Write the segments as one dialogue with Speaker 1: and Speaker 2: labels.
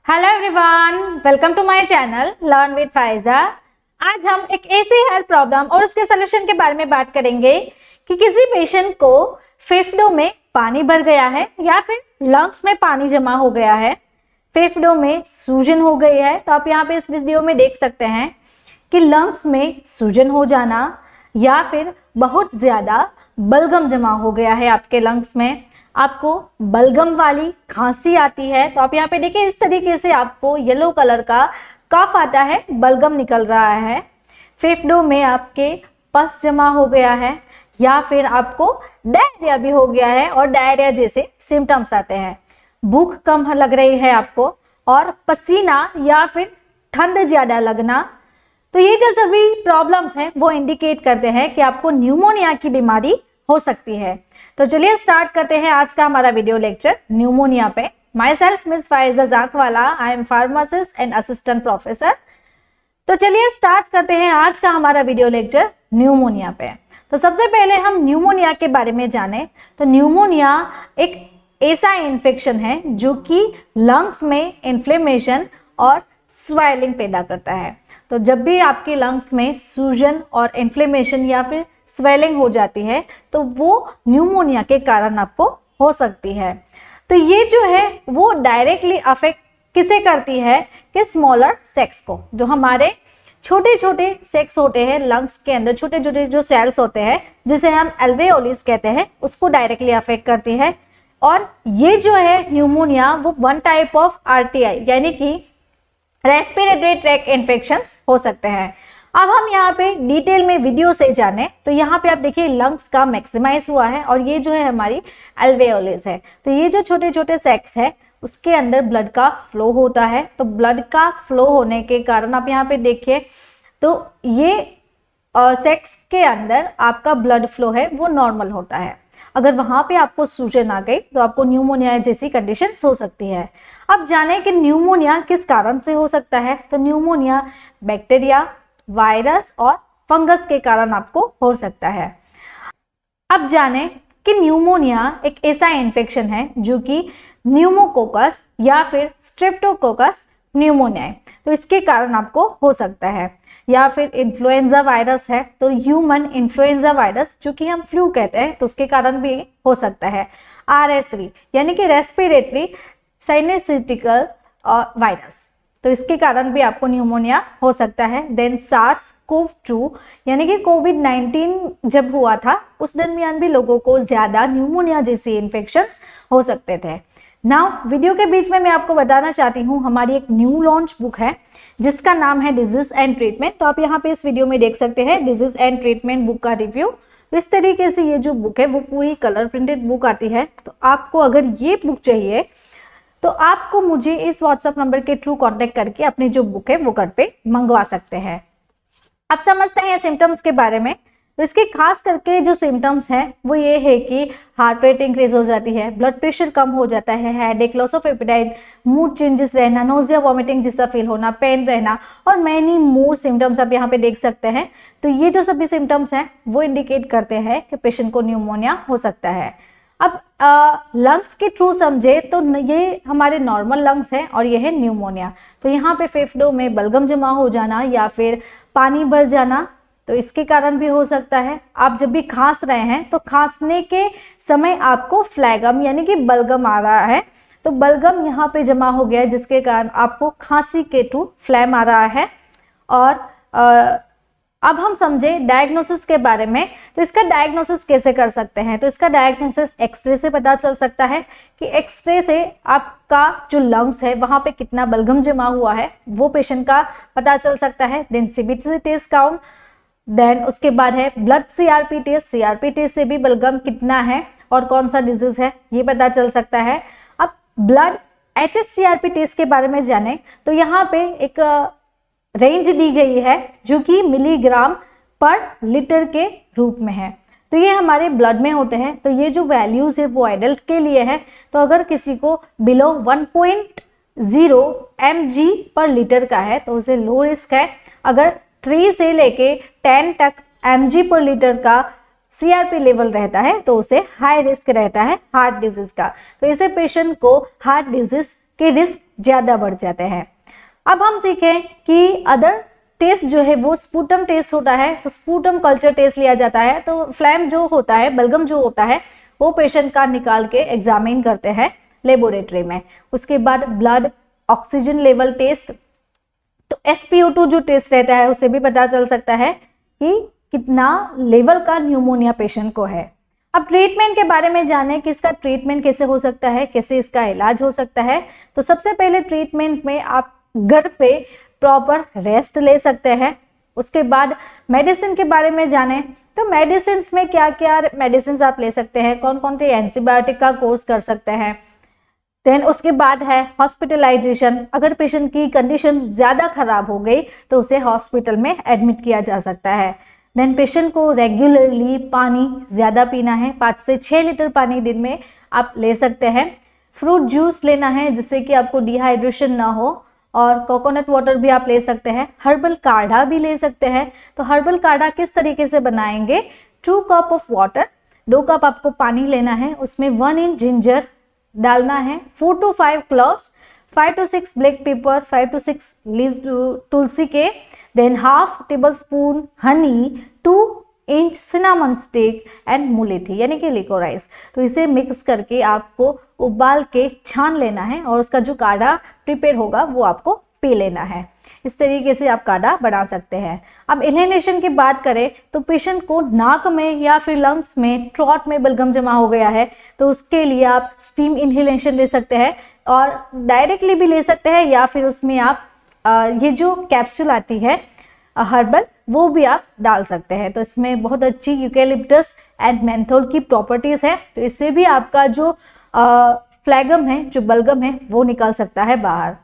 Speaker 1: Hello everyone, welcome to my channel learn with Faiza. आज हम एक ऐसी हेल्थ प्रॉब्लम और उसके सोल्यूशन के बारे में बात करेंगे कि किसी पेशेंट को फेफड़ों में पानी भर गया है या फिर लंग्स में पानी जमा हो गया है, फेफड़ों में सूजन हो गई है। तो आप यहाँ पे इस वीडियो में देख सकते हैं कि लंग्स में सूजन हो जाना या फिर बहुत ज़्यादा बलगम जमा हो गया है आपके लंग्स में, आपको बलगम वाली खांसी आती है। तो आप यहाँ पे देखिए इस तरीके से आपको येलो कलर का कफ आता है, बलगम निकल रहा है, फेफड़ों में आपके पस जमा हो गया है या फिर आपको डायरिया भी हो गया है और डायरिया जैसे सिम्टम्स आते हैं, भूख कम लग रही है आपको और पसीना या फिर ठंड ज़्यादा लगना। तो ये जो सभी प्रॉब्लम्स हैं वो इंडिकेट करते हैं कि आपको न्यूमोनिया की बीमारी हो सकती है। तो चलिए स्टार्ट करते हैं आज का हमारा वीडियो लेक्चर न्यूमोनिया पे। Myself miss Faiza Jakwala, I am pharmacist and assistant professor. तो चलिए स्टार्ट करते हैं आज का हमारा वीडियो लेक्चर न्यूमोनिया पे। तो सबसे पहले हम न्यूमोनिया के बारे में जाने तो न्यूमोनिया एक ऐसा इन्फेक्शन है जो कि लंग्स में इन्फ्लेमेशन और स्वेलिंग पैदा करता है। तो जब भी आपके लंग्स में सूजन और इन्फ्लेमेशन या फिर स्वेलिंग हो जाती है तो वो न्यूमोनिया के कारण आपको हो सकती है। तो ये जो है वो डायरेक्टली अफेक्ट किसे करती है कि स्मॉलर सेक्स को, जो हमारे छोटे छोटे सेक्स होते हैं लंग्स के अंदर, छोटे छोटे जो सेल्स होते हैं जिसे हम एल्वेओलिस कहते हैं, उसको डायरेक्टली अफेक्ट करती है। और ये जो है न्यूमोनिया वो वन टाइप ऑफ आरटीआई यानी कि रेस्पिरेटरी ट्रैक इन्फेक्शंस हो सकते हैं। अब हम यहाँ पे डिटेल में वीडियो से जाने तो यहाँ पे आप देखिए लंग्स का मैक्सिमाइज हुआ है और ये जो है हमारी एल्वेओलिस है। तो ये जो छोटे छोटे सेक्स है उसके अंदर ब्लड का फ्लो होता है। तो ब्लड का फ्लो होने के कारण आप यहाँ पे देखिए तो ये सेक्स के अंदर आपका ब्लड फ्लो है वो नॉर्मल होता है। अगर वहाँ पे आपको सूजन आ गई तो आपको न्यूमोनिया जैसी कंडीशंस हो सकती है। अब जाने कि न्यूमोनिया किस कारण से हो सकता है। तो न्यूमोनिया बैक्टीरिया, वायरस और फंगस के कारण आपको हो सकता है। अब जाने कि न्यूमोनिया एक ऐसा इन्फेक्शन है जो कि न्यूमोकोकस या फिर स्ट्रेप्टोकोकस न्यूमोनिया है, तो इसके कारण आपको हो सकता है। या फिर इन्फ्लुएंजा वायरस है तो ह्यूमन इन्फ्लुएंजा वायरस जो कि हम फ्लू कहते हैं तो उसके कारण भी हो सकता है। आरएसवी यानी कि रेस्पिरेटरी साइनेसिटिकल वायरस, तो इसके कारण भी आपको न्यूमोनिया हो सकता है। देन SARS-CoV-2 यानी कि कोविड-19 जब हुआ था उस दरमियान भी लोगों को ज़्यादा न्यूमोनिया जैसी इन्फेक्शंस हो सकते थे। नाउ वीडियो के बीच में मैं आपको बताना चाहती हूँ हमारी एक न्यू लॉन्च बुक है जिसका नाम है डिजीज एंड ट्रीटमेंट। तो आप यहाँ पे इस वीडियो में देख सकते हैं डिजीज एंड ट्रीटमेंट बुक का रिव्यू। तो इस तरीके से ये जो बुक है वो पूरी कलर प्रिंटेड बुक आती है। तो आपको अगर ये बुक चाहिए तो आपको मुझे इस व्हाट्सएप नंबर के थ्रू कांटेक्ट करके अपनी जो बुक है वो घर पे मंगवा सकते हैं। अब समझते हैं सिम्टम्स के बारे में। तो इसके खास करके जो सिम्टम्स हैं वो ये है कि हार्ट रेट इंक्रीज हो जाती है, ब्लड प्रेशर कम हो जाता है, headache, loss of appetite, mood changes रहना, नोजिया, वॉमिटिंग जैसा फील होना, पेन रहना और मैनी मोर सिम्टम्स आप यहाँ पे देख सकते हैं। तो ये जो सभी सिम्टम्स हैं वो इंडिकेट करते हैं कि पेशेंट को न्यूमोनिया हो सकता है। अब लंग्स के थ्रू समझे तो ये हमारे नॉर्मल लंग्स हैं और ये है न्यूमोनिया। तो यहाँ पे फेफड़ों में बलगम जमा हो जाना या फिर पानी भर जाना, तो इसके कारण भी हो सकता है। आप जब भी खांस रहे हैं तो खांसने के समय आपको फ्लैगम यानी कि बलगम आ रहा है, तो बलगम यहाँ पे जमा हो गया है जिसके कारण आपको खांसी के थ्रू फ्लैम आ रहा है। और अब हम समझे डायग्नोसिस के बारे में। तो इसका डायग्नोसिस कैसे कर सकते हैं। तो इसका डायग्नोसिस एक्सरे से पता चल सकता है कि एक्सरे से आपका जो लंग्स है वहाँ पे कितना बलगम जमा हुआ है वो पेशेंट का पता चल सकता है। Then CBC test count, then उसके बाद है blood CRP test, CRP test से भी बलगम कितना है और कौन सा डिजीज है ये पता चल सकता है। अब ब्लड HSCRP टेस्ट के बारे में जाने तो यहाँ पे एक रेंज दी गई है जो कि मिलीग्राम पर लीटर के रूप में है। तो ये हमारे ब्लड में होते हैं। तो ये जो वैल्यूज है वो एडल्ट के लिए है। तो अगर किसी को बिलो 1.0 mg पर लीटर का है तो उसे लो रिस्क है। अगर 3 से लेके 10 तक mg पर लीटर का CRP लेवल रहता है तो उसे हाई रिस्क रहता है हार्ट डिजीज का। तो ऐसे पेशेंट को हार्ट डिजीज के रिस्क ज़्यादा बढ़ जाते हैं। अब हम सीखें कि अदर टेस्ट जो है वो स्पूटम टेस्ट होता है, तो स्पूटम कल्चर टेस्ट लिया जाता है। तो फ्लैम जो होता है, बलगम जो होता है, वो पेशेंट का निकाल के एग्जामिन करते हैं लेबोरेटरी में। उसके बाद ब्लड ऑक्सीजन लेवल टेस्ट, तो SpO2 जो टेस्ट रहता है उससे भी पता चल सकता है कि कितना लेवल का न्यूमोनिया पेशेंट को है। अब ट्रीटमेंट के बारे में जानें कि इसका ट्रीटमेंट कैसे हो सकता है, कैसे इसका इलाज हो सकता है। तो सबसे पहले ट्रीटमेंट में आप घर पे प्रॉपर रेस्ट ले सकते हैं। उसके बाद मेडिसिन के बारे में जानें, तो मेडिसिन में क्या क्या मेडिसिन आप ले सकते हैं, कौन कौन से एंटीबायोटिक का कोर्स कर सकते हैं। देन उसके बाद है हॉस्पिटलाइजेशन, अगर पेशेंट की कंडीशन ज़्यादा खराब हो गई तो उसे हॉस्पिटल में एडमिट किया जा सकता है। देन पेशेंट को रेगुलरली पानी ज़्यादा पीना है, 5 से 6 लीटर पानी दिन में आप ले सकते हैं। फ्रूट जूस लेना है जिससे कि आपको डिहाइड्रेशन ना हो, और कोकोनट वाटर भी आप ले सकते हैं। हर्बल काढ़ा भी ले सकते हैं। तो हर्बल काढ़ा किस तरीके से बनाएंगे, 2 कप ऑफ वाटर, 2 कप आपको पानी लेना है, उसमें 1 इंच जिंजर डालना है, 4 to 5 cloves, 5 to 6 black pepper, 5 to 6 leaves तुलसी के, then half table spoon honey, 2 inch cinnamon stick and मुलेथी यानी कि लिकोराइस। तो इसे मिक्स करके आपको उबाल के छान लेना है और उसका जो काढ़ा प्रिपेयर होगा वो आपको पी लेना है। इस तरीके से आप काढ़ा बना सकते हैं। अब इनहेलेशन की बात करें तो पेशेंट को नाक में या फिर लंग्स में, ट्रॉट में बलगम जमा हो गया है तो उसके लिए आप स्टीम इनहेलेशन ले सकते हैं, और डायरेक्टली भी ले सकते हैं, या फिर उसमें आप ये जो कैप्सूल आती है हर्बल वो भी आप डाल सकते हैं। तो इसमें बहुत अच्छी यूकेलिप्टस एंड मेंथोल की प्रॉपर्टीज है, तो इससे भी आपका जो फ्लैगम है, जो बलगम है, वो निकल सकता है बाहर।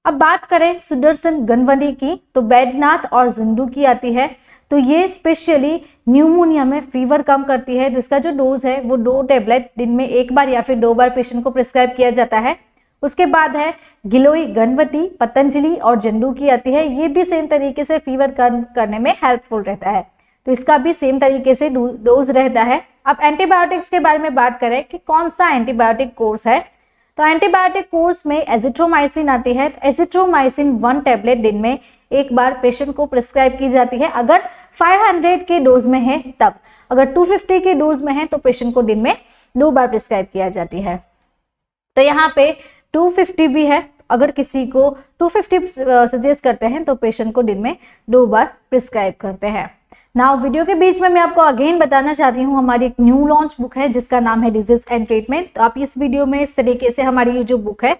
Speaker 1: अब बात करें सुदर्शन गनवनी की, तो बैद्यनाथ और जिंदू की आती है। तो ये स्पेशली न्यूमोनिया में फीवर कम करती है। तो इसका जो डोज है वो 2 टैबलेट दिन में 1 बार या फिर 2 बार पेशेंट को प्रिस्क्राइब किया जाता है। उसके बाद है गिलोई गणवती, पतंजलि और जंडू की आती है। ये भी सेम तरीके से फीवर कम करने में हेल्पफुल रहता है, तो इसका भी सेम तरीके से डोज रहता है। अब एंटीबायोटिक्स के बारे में बात करें कि कौन सा एंटीबायोटिक कोर्स है, तो एंटीबायोटिक कोर्स में एजिथ्रोमाइसिन आती है। तो एजिथ्रोमाइसिन 1 टैबलेट दिन में 1 बार पेशेंट को प्रिस्क्राइब की जाती है, अगर 500 के डोज में है तब। अगर 250 के डोज में है तो पेशेंट को दिन में 2 बार प्रिस्क्राइब किया जाती है। तो यहाँ पे 250 भी है, अगर किसी को 250 सजेस्ट करते हैं तो पेशेंट को दिन में 2 बार प्रिस्क्राइब करते हैं। नाउ वीडियो के बीच में मैं आपको अगेन बताना चाहती हूँ, हमारी एक न्यू लॉन्च बुक है जिसका नाम है डिजीज एंड ट्रीटमेंट। तो आप इस वीडियो में इस तरीके से हमारी ये जो बुक है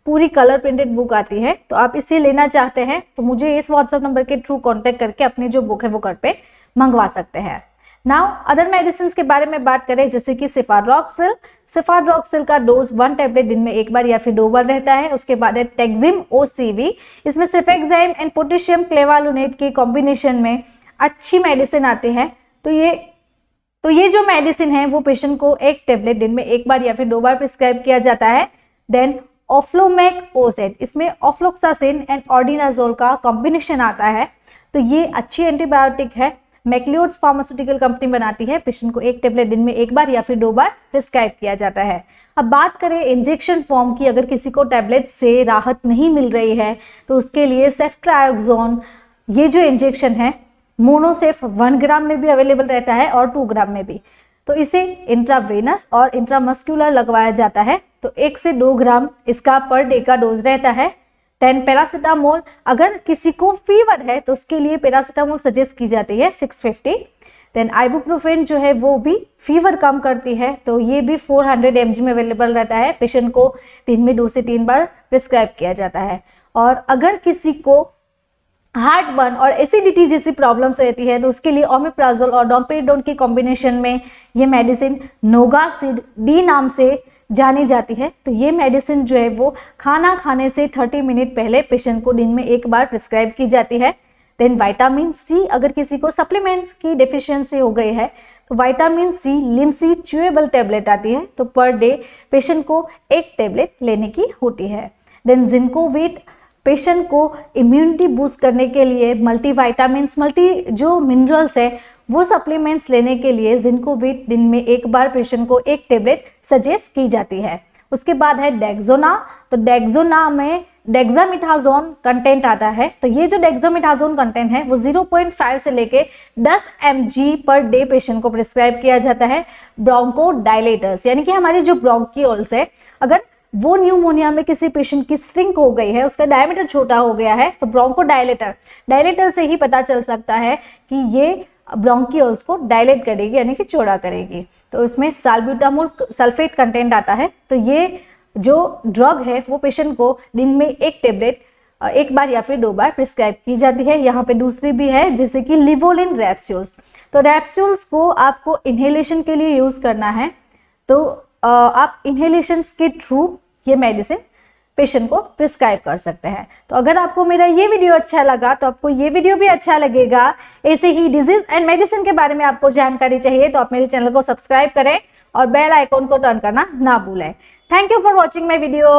Speaker 1: पूरी कलर प्रिंटेड बुक आती है, तो आप इसे लेना चाहते हैं तो मुझे इस व्हाट्सएप नंबर के थ्रू कॉन्टेक्ट करके अपनी जो बुक है वो घर पे मंगवा सकते हैं। नाउ अदर मेडिसिन के बारे में बात करें, जैसे कि सिफारॉक्सिल का डोज 1 टैबलेट दिन में 1 बार या फिर 2 बार रहता है। उसके बाद है टेक्जिम OCV, इसमें सिफेक्साइम एंड पोटेशियम क्लेवालुनेट के कॉम्बिनेशन में अच्छी मेडिसिन आती है। तो ये जो मेडिसिन है वो पेशेंट को 1 टैबलेट दिन में 1 बार या फिर 2 बार प्रिस्क्राइब किया जाता है। देन ऑफ्लोमेक OZ, इसमें ऑफ्लोक्सासिन एंड ऑर्डिनाजोल का कॉम्बिनेशन आता है। तो ये अच्छी एंटीबायोटिक है, मैक्लियोड्स फार्मास्यूटिकल कंपनी बनाती है। पेशेंट को 1 टैबलेट दिन में 1 बार या फिर 2 बार प्रिस्क्राइब किया जाता है। अब बात करें इंजेक्शन फॉर्म की, अगर किसी को टैबलेट से राहत नहीं मिल रही है तो उसके लिए सेफ्ट्रायोक्सोन, ये जो इंजेक्शन है मोनोसेफ 1 ग्राम में भी अवेलेबल रहता है और 2 ग्राम में भी। तो इसे इंट्रावेनस और इंट्रामस्कुलर लगवाया जाता है। तो 1 से 2 ग्राम इसका पर डे का डोज रहता है। देन पैरासीटामोल, अगर किसी को फीवर है तो उसके लिए पैरासीटामोल सजेस्ट की जाती है 650। देन आइबुप्रोफेन जो है वो भी फीवर कम करती है, तो ये भी 400 mg में अवेलेबल रहता है। पेशेंट को दिन में 2 से 3 बार प्रिस्क्राइब किया जाता है। और अगर किसी को हार्ट बर्न और एसिडिटी जैसी प्रॉब्लम्स रहती है तो उसके लिए ओमेप्राजोल और डोम्पेडोन के कॉम्बिनेशन में ये मेडिसिन नोगासिड D नाम से जानी जाती है। तो ये मेडिसिन जो है वो खाना खाने से 30 मिनट पहले पेशेंट को दिन में 1 बार प्रिस्क्राइब की जाती है। देन विटामिन C, अगर किसी को सप्लीमेंट्स की डेफिशिएंसी हो गई है तो vitamin C Limcee chewable tablet आती है, तो पर डे पेशेंट को 1 टैबलेट लेने की होती है। देन जिंकोविट, पेशेंट को इम्यूनिटी बूस्ट करने के लिए मल्टीविटामिन्स, जो मिनरल्स है वो सप्लीमेंट्स लेने के लिए जिंकोविट दिन में 1 बार पेशेंट को 1 टैबलेट सजेस्ट की जाती है। उसके बाद है डेक्सोना, तो डेक्सोना में डेक्सामिथाजोन कंटेंट आता है। तो ये जो डेक्सामिथाजोन कंटेंट है वो 0.5 से लेके 10 mg पर डे पेशेंट को प्रिस्क्राइब किया जाता है। ब्रोंकोडायलेटर्स यानी कि हमारी जो ब्रोंकियोल्स है, अगर वो न्यूमोनिया में किसी पेशेंट की श्रिंक हो गई है, उसका डायमीटर छोटा हो गया है, तो डायलेटर से ही पता चल सकता है कि ये ब्रोंकियोल्स को डायलेट करेगी यानी कि चौड़ा करेगी। तो इसमें साल्ब्यूटामोल सल्फेट कंटेंट आता है। तो ये जो ड्रग है वो पेशेंट को दिन में एक टेबलेट एक बार या फिर 2 बार प्रिस्क्राइब की जाती है। यहाँ पे दूसरी भी है जैसे कि लिवोलिन रैप्स्यूल्स। तो रैप्स्यूल्स को आपको इन्हेलेशन के लिए यूज करना है, तो आप इन्हेलेशन के थ्रू ये मेडिसिन पेशेंट को प्रिस्क्राइब कर सकते हैं। तो अगर आपको मेरा ये वीडियो अच्छा लगा तो आपको ये वीडियो भी अच्छा लगेगा। ऐसे ही डिजीज एंड मेडिसिन के बारे में आपको जानकारी चाहिए तो आप मेरे चैनल को सब्सक्राइब करें और बेल आइकॉन को टर्न करना ना भूलें। Thank you for watching my video.